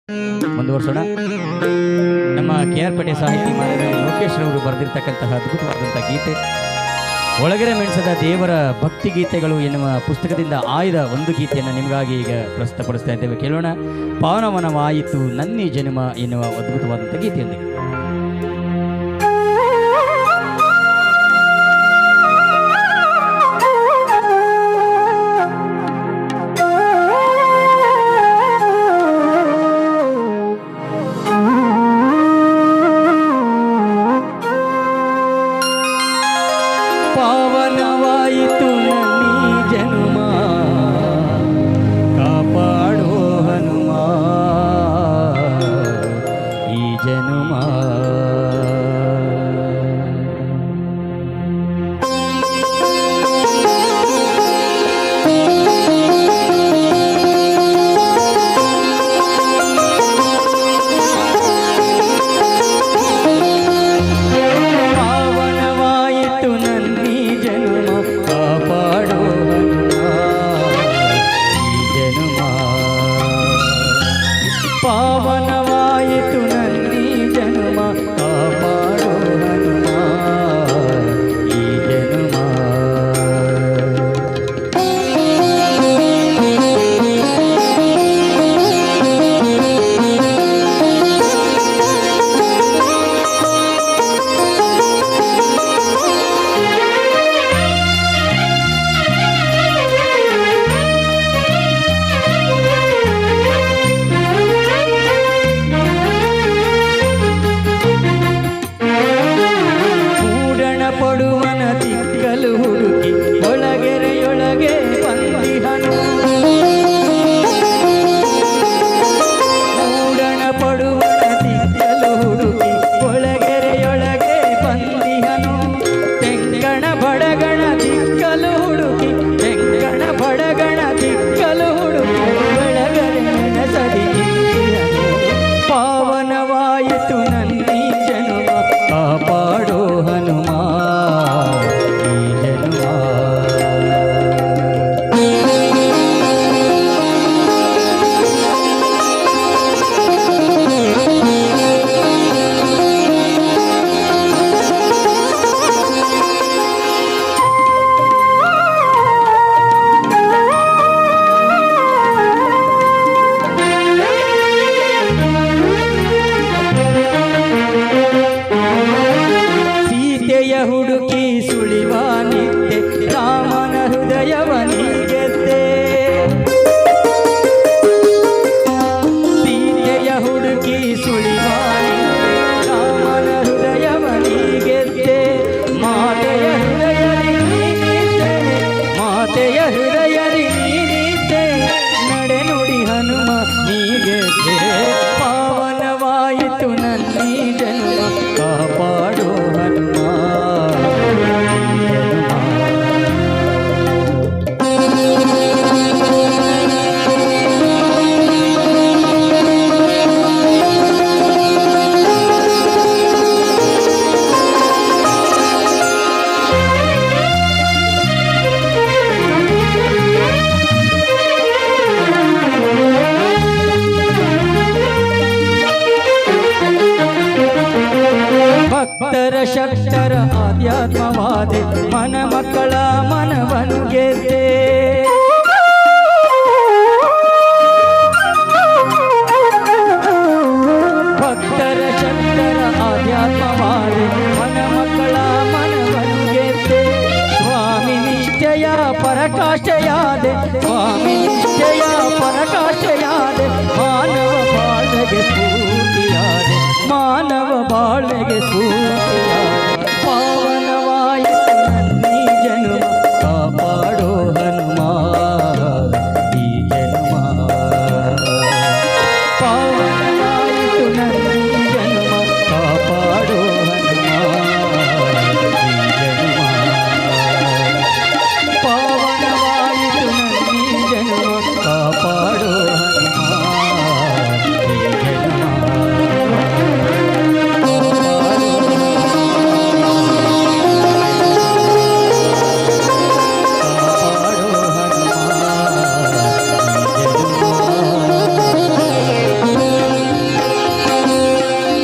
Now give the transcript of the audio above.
ಮುಂದುವರ್ಸೋಣ. ನಮ್ಮ KR ಪೇಟೆ ಸಾಹಿತಿ ಮಾನವಿ ಲೋಕೇಶ್ ರವರು ಬರೆದಿರ್ತಕ್ಕಂತಹ ಅದ್ಭುತವಾದಂಥ ಗೀತೆ ಒಳಗೆರೆ ಮೆಣಸದ ದೇವರ ಭಕ್ತಿ ಗೀತೆಗಳು ಎನ್ನುವ ಪುಸ್ತಕದಿಂದ ಆಯ್ದ ಒಂದು ಗೀತೆಯನ್ನು ನಿಮಗಾಗಿ ಈಗ ಪ್ರಸ್ತುತಪಡಿಸ್ತಾ ಇದ್ದೇವೆ. ಕೇಳೋಣ. ಪಾವನವನವಾಯಿತು ನನ್ನಿ ಜನ್ಮ ಎನ್ನುವ ಅದ್ಭುತವಾದಂಥ ಗೀತೆಯೊಂದಿಗೆ. ಪಾವನವಾಯಿತು ನನ್ನಿ ಜನುಮ ಕಾಪಾಡೋ ಹನುಮ ಈ ಜನುಮ. ಪಾವನವಾಯಿತು ನನ್ನಿ ಜನುಮ ಕಾಪಾಡೋ ಹನುಮ ಈ ಜನುಮ. ಪಡುವನ ದಿಕ್ಕಲು ಹುಡುಕಿ ಒಳಗೆರೆಯೊಳಗೆ ಬಂದಿಹನು. ಮೂಡಣ ಪಡುವನ ದಿಕ್ಕಲು ಹುಡುಕಿ ಒಳಗೆರೆಯೊಳಗೆ ಬಂದಿಹನು. ತೆಂಗಣ ಬಡಗಣ ದಿಕ್ಕಲು ಹುಡುಕಿ ತೆಂಗಣ ಬಡಗಣ ದಿಕ್ಕಲು ಹುಡುಕಿ ಒಳಗರೆ ಮೆಣಸದಿ ನಿಂತಿಹನು. ಪಾವನವಾಯಿತು ನನ್ನಿ ಜನುಮ ಕಾಪಾಡೋ ಹನುಮ. ಹುಡುಕಿ ಸುಳಿವ ನಿತ್ಯ ರಾಮನ ಹೃದಯವನಿಗೆದ್ದೆ. ಸೀತೆಯ ಹುಡುಕಿ ಸುಳಿವ ನಿತ್ಯ ರಾಮನ ಹೃದಯವನಿಗೆದ್ದೆ. ಮಾತೆಯ ಹೃದಯದಿ ನೀನಿದ್ದೆ ಮಾತೆಯ ಹೃದಯದಿ ನೀನಿದ್ದೆ ನಡೆ ನುಡಿ ಹನುಮ ನೀಗೆದ್ದೆ. ಪಾವನವಾಯಿತು ನನ್ನಿ ಜನ್ಮ ಕಾಪಾಡೋ ಹನುಮ. ಭಕ್ತರ ಶಕ್ತರ ಆಧ್ಯಾತ್ಮವಾದೆ ಮನ ಮಕ್ಕಳ ಮನವನ್ನು ಗೆದ್ದೆ. ಭಕ್ತರ ಶಕ್ತರ ಆಧ್ಯಾತ್ಮವಾದೆ ಮನ ಮಕ್ಕಳ ಮನವನ್ನು ಗೆದ್ದೆ. ಸ್ವಾಮಿ ನಿಶ್ಚಯ ಪರಕಾಷ್ಠೆಯಾದೆ ಸ್ವಾಮಿ ನಿಶ್ಚಯ ಪರಕಾಷ್ಠೆಯಾದೆ. ಮಾನವ ಬಾಳ್ವೆಗೆ ಸ್ಫೂರ್ತಿಯಾದೆ ಮಾನವ ಬಾಳ್ವೆಗೆ ಸ್ಫೂರ್ತಿಯಾದೆ. ಪಾವನವಾಯಿತು ನನ್ನಿ ಜನುಮ ಕಾಪಾಡೋ ಹನುಮ ಈ ಜನುಮ. ಪಾವನ